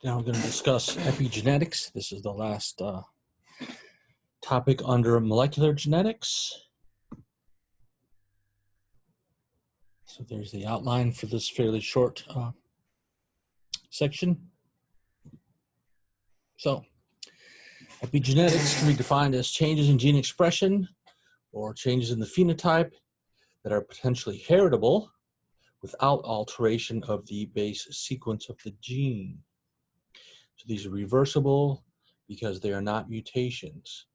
Now we're going to discuss epigenetics. This is the last topic under molecular genetics. So there's the outline for this fairly short section. So epigenetics can be defined as changes in gene expression or changes in the phenotype that are potentially heritable without alteration of the base sequence of the gene. So these are reversible because they are not mutations.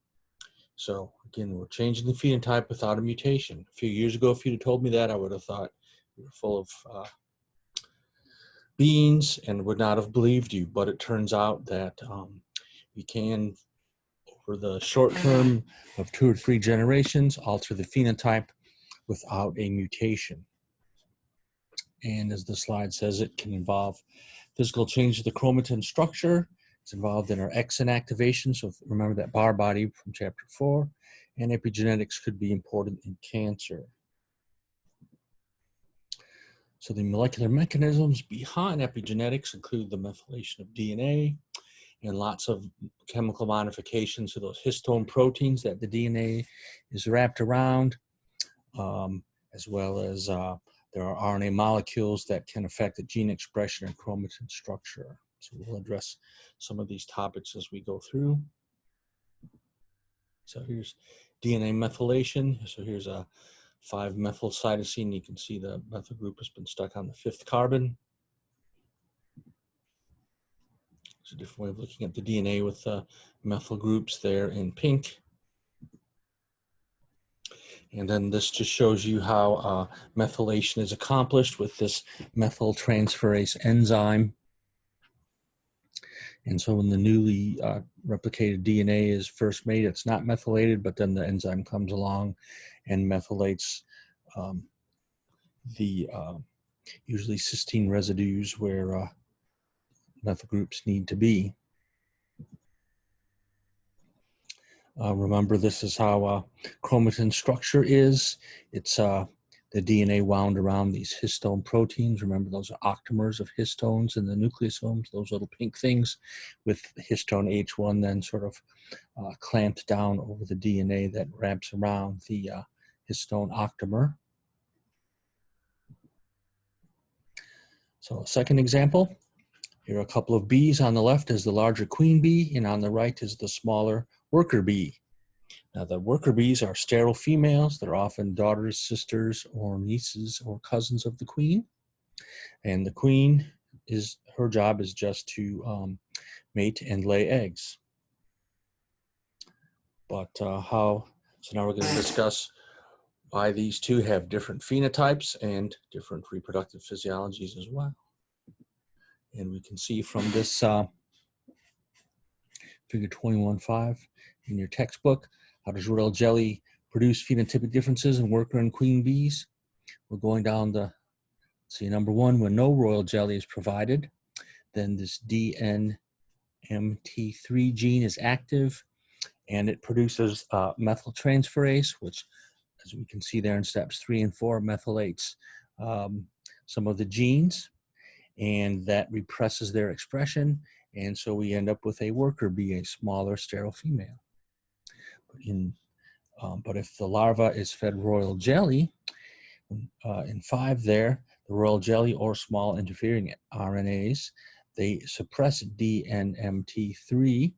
So again, we're changing the phenotype without a mutation. A few years ago, if you'd have told me that, I would have thought you were full of beans and would not have believed you. But it turns out that we can, over the short term of 2 or 3 generations, alter the phenotype without a mutation. And as the slide says, it can involve physical change of the chromatin structure. It's involved in our exon activation. So remember that bar body from chapter 4. And epigenetics could be important in cancer. So the molecular mechanisms behind epigenetics include the methylation of DNA and lots of chemical modifications to those histone proteins that the DNA is wrapped around, as well as there are RNA molecules that can affect the gene expression and chromatin structure. So we'll address some of these topics as we go through. So here's DNA methylation. So here's a 5-methylcytosine. You can see the methyl group has been stuck on the 5th carbon. It's a different way of looking at the DNA with the methyl groups there in pink. And then this just shows you how methylation is accomplished with this methyltransferase enzyme. And so when the newly replicated DNA is first made, it's not methylated, but then the enzyme comes along and methylates the usually cysteine residues where methyl groups need to be. Remember, this is how chromatin structure is. It's the DNA wound around these histone proteins. Remember, those are octamers of histones in the nucleosomes, those little pink things with histone H1 then sort of clamped down over the DNA that wraps around the histone octamer. So a second example, here are a couple of bees. On the left is the larger queen bee, and on the right is the smaller worker bee. Now, the worker bees are sterile females. They're often daughters, sisters, or nieces or cousins of the queen. And the queen, her job is just to mate and lay eggs. But so now we're going to discuss why these two have different phenotypes and different reproductive physiologies as well. And we can see from this figure 21.5 in your textbook, how does royal jelly produce phenotypic differences in worker and queen bees? We're going down the, see, number 1, when no royal jelly is provided, then this DNMT3 gene is active, and it produces methyltransferase, which, as we can see there in steps 3 and 4, methylates some of the genes, and that represses their expression, and so we end up with a worker bee, a smaller sterile female. But if the larva is fed royal jelly, in 5 there, the royal jelly or small interfering RNAs, they suppress DNMT3,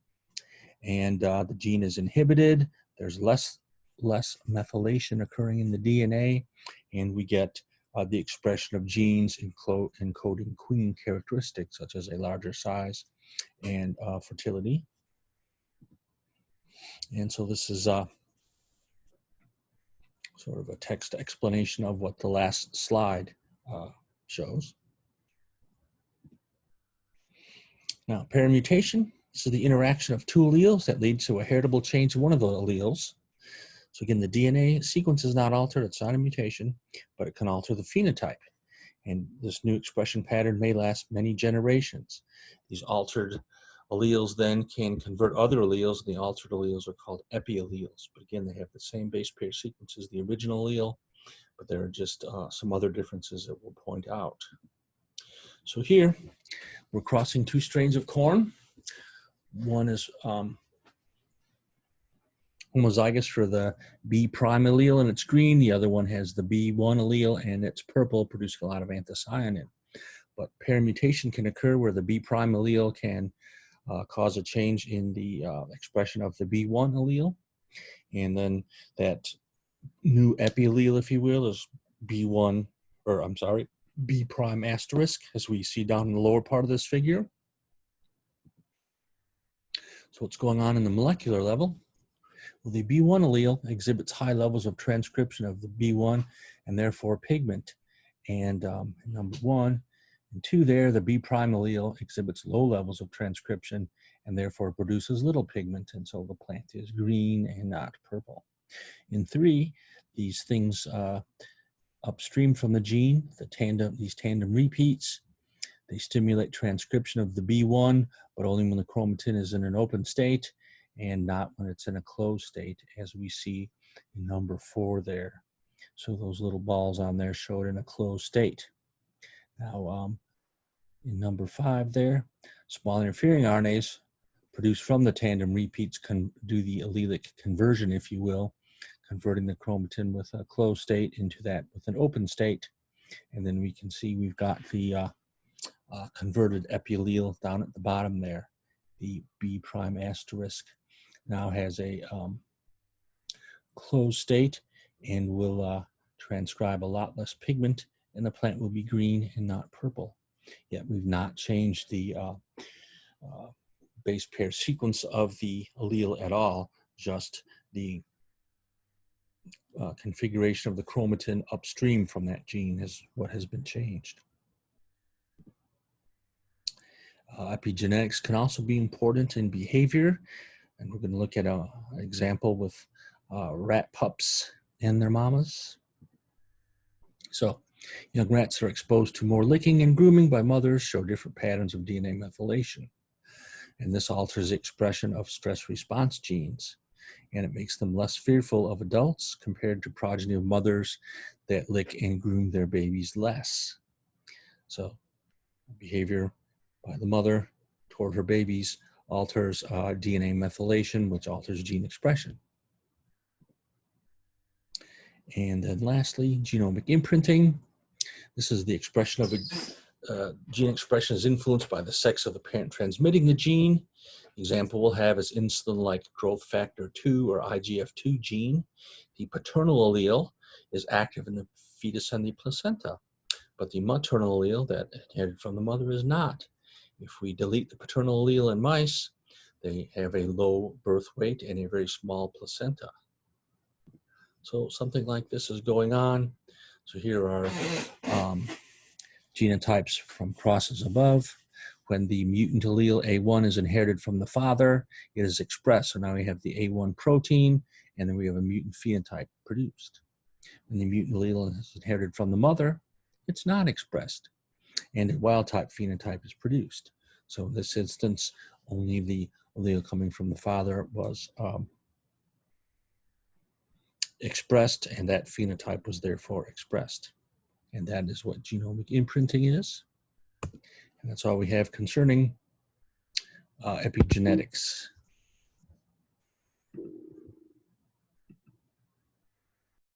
and the gene is inhibited. There's less methylation occurring in the DNA, and we get the expression of genes encoding queen characteristics, such as a larger size and fertility. And so this is sort of a text explanation of what the last slide shows. Now, paramutation, this is the interaction of 2 alleles that leads to a heritable change in one of the alleles. So again, the DNA sequence is not altered, it's not a mutation, but it can alter the phenotype. And this new expression pattern may last many generations. These altered alleles then can convert other alleles, and the altered alleles are called epialleles. But again, they have the same base pair sequence as the original allele, but there are just some other differences that we'll point out. So here, we're crossing two strains of corn. One is homozygous for the B prime allele and it's green. The other one has the B1 allele and it's purple, producing a lot of anthocyanin. But paired can occur where the B prime allele can cause a change in the expression of the B1 allele. And then that new epiallele, if you will, is B1, or I'm sorry, B prime asterisk, as we see down in the lower part of this figure. So what's going on in the molecular level? Well, the B1 allele exhibits high levels of transcription of the B1 and therefore pigment. And number 1 and 2 there, the B prime allele exhibits low levels of transcription and therefore produces little pigment. And so the plant is green and not purple. In 3, these things upstream from the gene, these tandem repeats, they stimulate transcription of the B1, but only when the chromatin is in an open state and not when it's in a closed state, as we see in number 4 there. So those little balls on there show it in a closed state. Now, in number 5 there, small interfering RNAs produced from the tandem repeats can do the allelic conversion, if you will, converting the chromatin with a closed state into that with an open state. And then we can see we've got the converted epiallele down at the bottom there. The B prime asterisk now has a closed state and will transcribe a lot less pigment, and the plant will be green and not purple. Yet we've not changed the base pair sequence of the allele at all, just the configuration of the chromatin upstream from that gene is what has been changed. Epigenetics can also be important in behavior, and we're going to look at an example with rat pups and their mamas. So, young rats are exposed to more licking and grooming by mothers, show different patterns of DNA methylation. And this alters the expression of stress response genes, and it makes them less fearful of adults compared to progeny of mothers that lick and groom their babies less. So, behavior by the mother toward her babies alters DNA methylation, which alters gene expression. And then lastly, genomic imprinting. This is the expression of a gene expression is influenced by the sex of the parent transmitting the gene. The example we'll have is insulin-like growth factor 2 or IGF-2 gene. The paternal allele is active in the fetus and the placenta, but the maternal allele that inherited from the mother is not. If we delete the paternal allele in mice, they have a low birth weight and a very small placenta. So something like this is going on. So here are genotypes from crosses above. When the mutant allele A1 is inherited from the father, it is expressed. So now we have the A1 protein, and then we have a mutant phenotype produced. When the mutant allele is inherited from the mother, it's not expressed, and a wild type phenotype is produced. So in this instance, only the allele coming from the father was expressed, and that phenotype was therefore expressed. And that is what genomic imprinting is. And that's all we have concerning epigenetics.